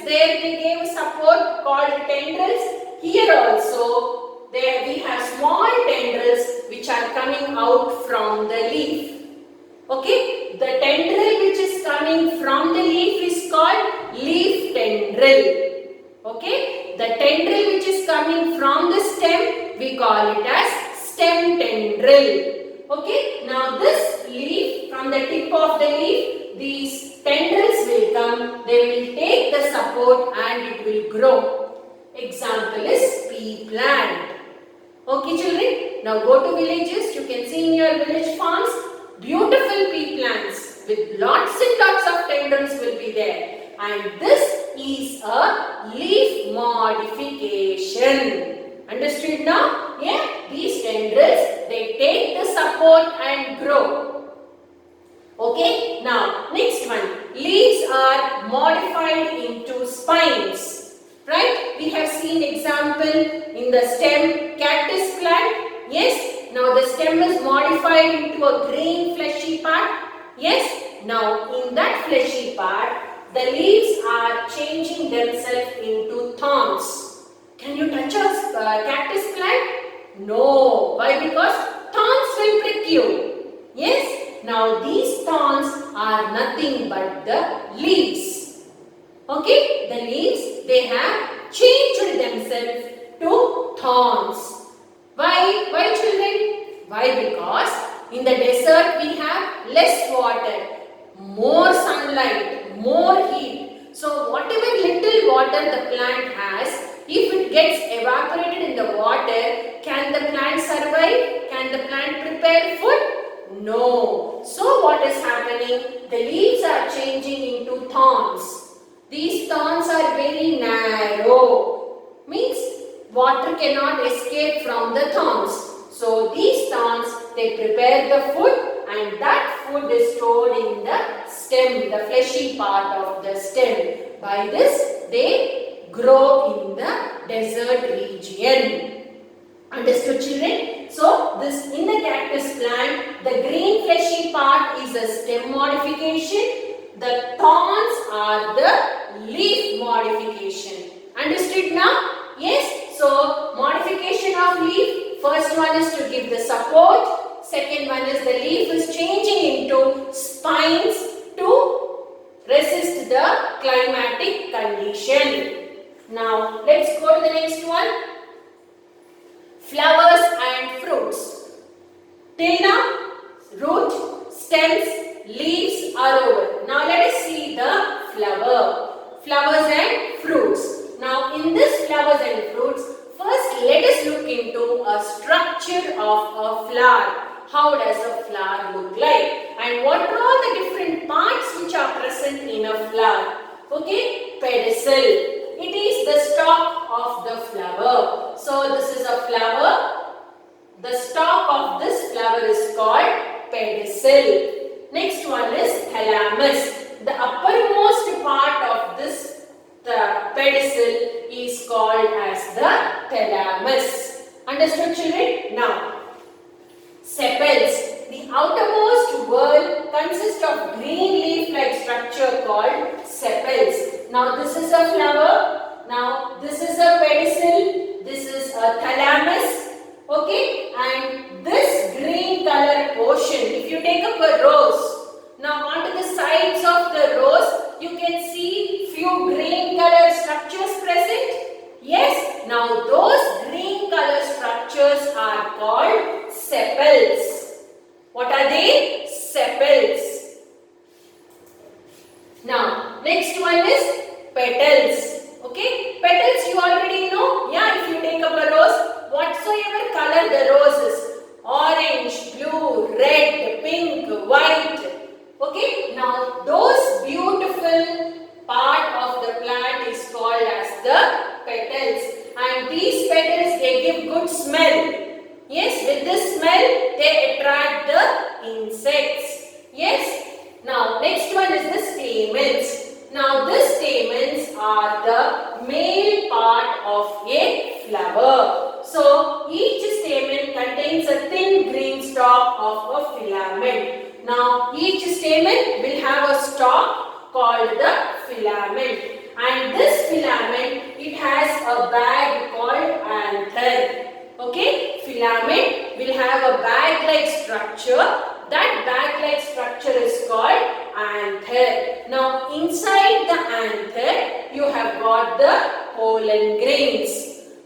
there they gave support called tendrils. Here also there we have small tendrils which are coming out from the leaf. Okay, the tendril which is coming from the leaf is called leaf tendril. Okay, the tendril which is coming from the stem, we call it as stem tendril. Okay, now this leaf, from the tip of the leaf, these tendrils will come, they will take the support and it will grow. Example is pea plant. Okay children, now go to villages, you can see in your village farms, beautiful pea plants with lots and lots of tendrils will be there. And this is a leaf modification. Understood now? Yeah, these tendrils, they take the support and grow. Okay, now next one. Leaves are modified into spines. Right? We have seen example in the stem cactus plant. Yes, now the stem is modified into a green fleshy part. Yes, now in that fleshy part, the leaves are changing themselves into thorns. Can you touch a cactus plant? No. Why? Because thorns will prick you. Yes. Now these thorns are nothing but the leaves. Okay. The leaves, they have changed themselves to thorns. Why? Why children? Why? Because in the desert we have less water, more sunlight, more heat. So whatever little water the plant has, if it gets evaporated in the water, can the plant survive? Can the plant prepare food? No. So what is happening? The leaves are changing into thorns. These thorns are very narrow. Means water cannot escape from the thorns. So these thorns, they prepare the food and that food is stored in the stem, the fleshy part of the stem. By this, they grow in the desert region. Understood children? So, this in the cactus plant, the green fleshy part is a stem modification. The thorns are the leaf modification. Understood now? Yes. So, modification of leaf, first one is to give the support. Second one is the leaf is changing into spines to resist the climatic condition. Now, let's go to the next one. Flowers and fruits. Till now, root, stems, leaves are over. Now, let us see the flower. Flowers and fruits. Now, in this flowers and fruits, first let us look into a structure of a flower. How does a flower look like? And what are all the different parts which are present in a flower? Okay, pedicel. It is the stalk of the flower. So this is a flower. The stalk of this flower is called pedicel. Next one is thalamus. The uppermost part of this pedicel is called as the thalamus. Understood children? Now, sepals. The outermost whorl consists of green leaf-like structure called sepals. Now this is a flower. Now this is a pedicel. This is a thalamus. Okay. And this green color portion, if you take up a rose, now onto the sides of the rose, you can see few green color structures present. Yes. Now those green color structures are called sepals. What are they? Sepals. Now, next one is petals. Okay, petals you already know. Yeah, if you take up a rose, whatsoever color the rose is, orange, blue, red, pink, white. Okay, now those beautiful part of the plant is called as the petals. And these petals, they give good smell. Yes, with this smell, they attract the insects. Yes. Now, next one is the stamens. Now, the stamens are the male part of a flower. So, each stamen contains a thin green stalk of a filament. Now, each stamen will have a stalk called the filament. And this anther, you have got the pollen grains.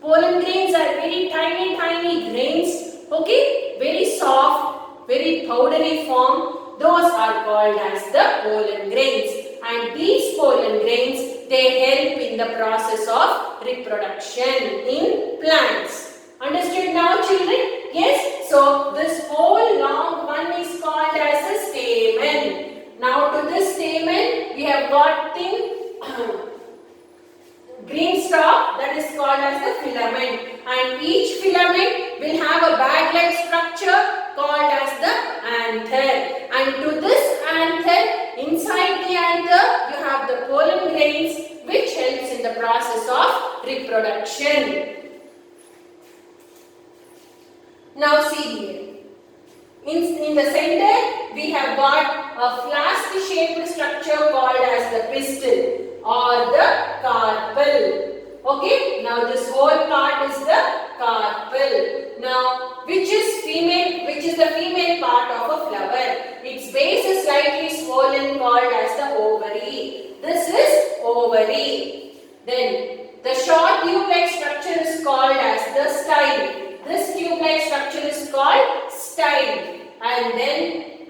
Pollen grains are very tiny, tiny grains. Okay, very soft, very powdery form. Those are called as the pollen grains. And these pollen grains, they help in the process of reproduction in plants. Understood now, children? Yes. So this whole long one is called as a stamen. Now to this stamen, we have got thin green stalk, that is called as the filament, and each filament will have a bag-like structure called as the anther, and to this anther, inside the anther you have the pollen grains which helps in the process of reproduction. Now see here, in the center we have got a flask-shaped structure called as the pistil or the carpel. Okay, now this whole part is the carpel. Now which is the female part of a flower? Its base is slightly swollen called as the ovary. This is ovary. Then the short tube-like structure is called as the style. This tube-like structure is called style.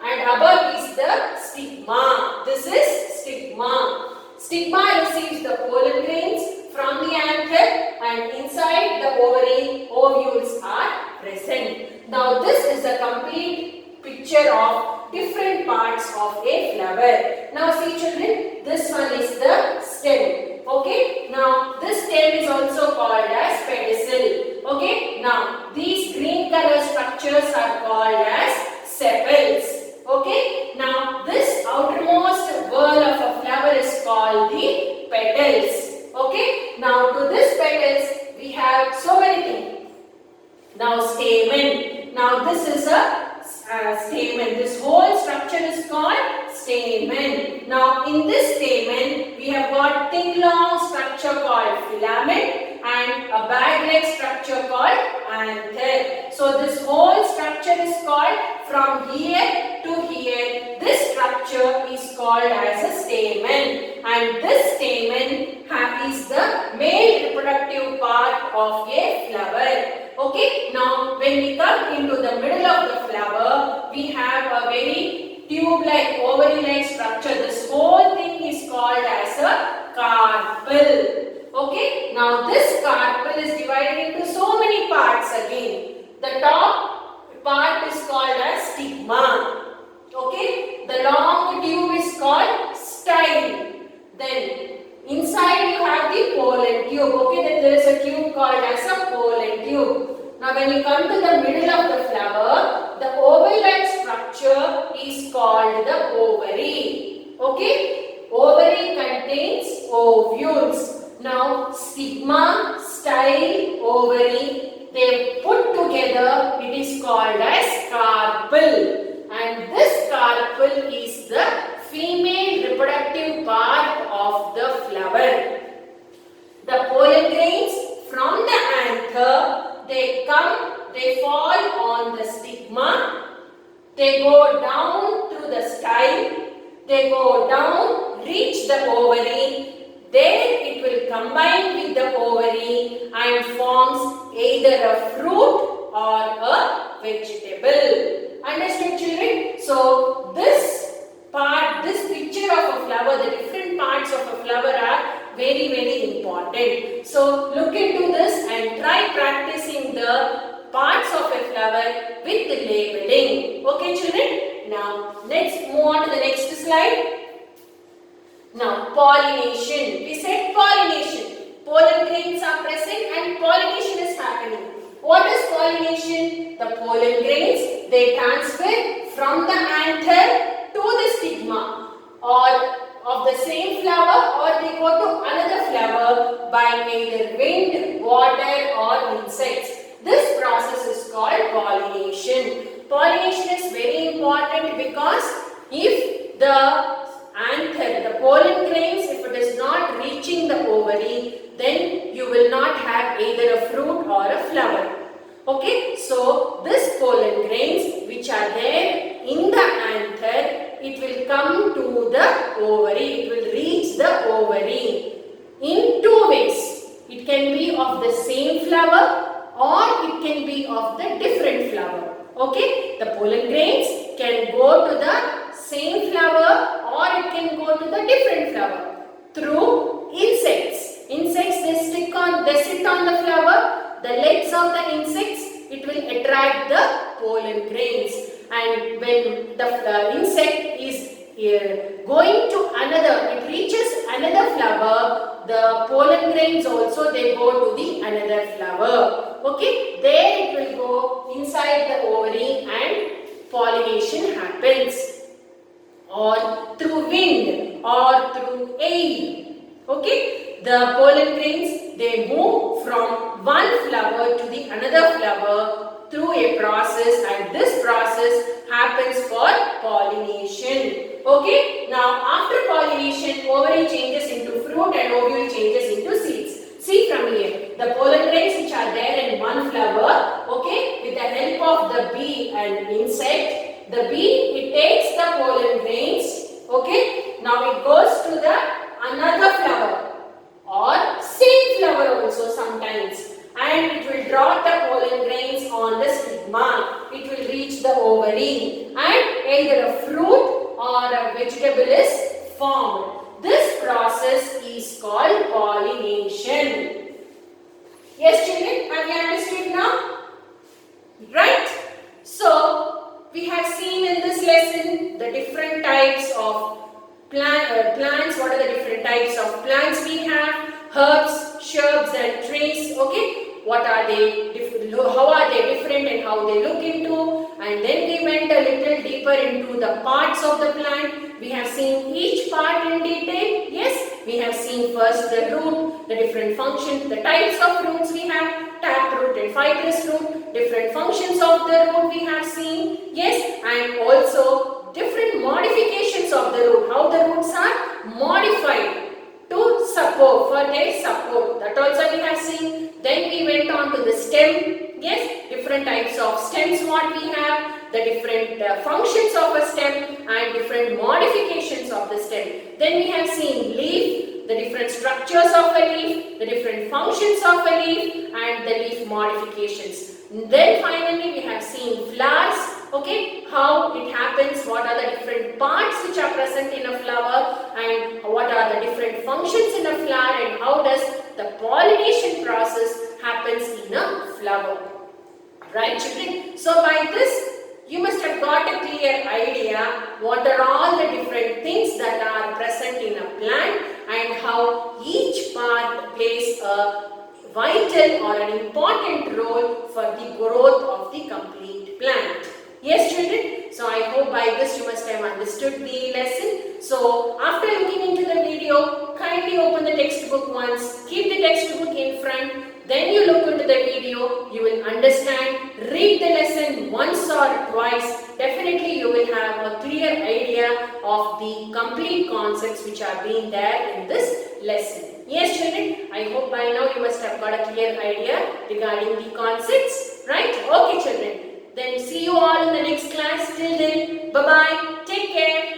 And above is the stigma. This is stigma. Stigma receives the pollen grains from the anther, and inside the ovary, ovules are present. Now this is a complete picture of different parts of a flower. Now see children, this one is the stem. Okay, now this stem is also called as pedicel. Okay, now these green color structures are called as sepals. Okay, now this outermost whorl of a flower is called the petals. Okay, now to this petals we have so many things. Now stamen. Now this is a stamen. This whole structure is called stamen. Now in this stamen we have got thin long structure called filament and a bag-like structure called anther. So this whole structure is called from here to here. This structure is called as a stamen, and this stamen is the male reproductive part of a flower. Okay, now when we come into the middle of the flower, we have a very tube-like, ovary-like structure. This whole thing is called as a carpel. Okay, now this carpel is divided into so many parts again. The top part is called as stigma. Okay, the long tube is called style. Then inside you have the pollen tube. Okay, then there is a tube called as a pollen tube. Now when you come to the middle of the flower, the oval-like structure is called the ovary. Okay, ovary contains ovules. Now stigma, style, ovary, they put together, it is called as carpel. And this carpel is the female reproductive part of the flower. The pollen grains from the anther, they fall on the stigma, they go down through the style, they go down, reach the ovary. There it will combine with the ovary and forms either a fruit or a vegetable. Understood children? So this part, this picture of a flower, the different parts of a flower are very, very important. So look into this and try practicing the parts of a flower with the labeling. Okay children? Now let's move on to the next slide. Now pollination. We said pollination. Pollen grains are present and pollination is happening. What is pollination? The pollen grains, they transfer from the anther to the stigma or of the same flower, or they go to another flower by either wind, water or insects. This process is called pollination. Pollination is very important because if the anther, the pollen grains, if it is not reaching the ovary, then you will not have either a fruit or a flower. Okay, so this pollen grains which are there in the anther, it will come to the ovary, it will reach the ovary. of the same flower or it can be of the different flower. Okay, the pollen grains can go to the same flower or it can go to the different flower through insects. Insects, they sit on the flower. The legs of the insects, it will attract the pollen grains, and when the insect is going to another, it reaches another flower, the pollen grains also they go to the another flower. Okay, there it will go inside the ovary and pollination happens, or through wind or through air. Okay, the pollen grains, they move from one flower to the another flower through a process, and this process happens for pollination. Okay, now after pollination, ovary changes into fruit and ovule changes into seeds. See from here, the pollen grains which are there in one flower, okay, with the help of the bee and insect, the bee, it takes the pollen grains, okay, now it goes to the another flower or same flower also sometimes, and it will drop the pollen grains on the stigma. It will reach the ovary and either a fruit or a vegetable is formed. This process is called pollination. Yes children, have you understood now? Right? So, we have seen in this lesson the different types of plants. What are the different types of plants we have? Herbs, shrubs and trees. Okay, what are they? How are they different and how they look into? And then we went a little deeper into the parts of the plant. We have seen each part in detail. Yes, we have seen first the root, the different functions, the types of roots we have, tap root and fibrous root, different functions of the root we have seen. Yes, and also different modifications of the root, how the roots are modified to support, for their support, that also we have seen. Then we went on to the stem. Yes, different types of stems what we have, the different functions of a stem and different modifications of the stem. Then we have seen leaf, the different structures of a leaf, the different functions of a leaf and the leaf modifications. Then finally we have seen flowers. Okay, how it happens, what are the different parts which are present in a flower and what are the different functions in a flower and how does the pollination process happens in a flower. Right children? So by this you must have got a clear idea what are all the different things that are present in a plant and how each part plays a vital or an important role for the growth of the complete plant. Yes children, so I hope by this you must have understood the lesson. So after looking into the video, kindly open the textbook once, keep the textbook in front, then you look into the video, you will understand, read the lesson once or twice, definitely you will have a clear idea of the complete concepts which are being there in this lesson. Yes children, I hope by now you must have got a clear idea regarding the concepts, right? Okay children. Then see you all in the next class. Till then, bye-bye. Take care.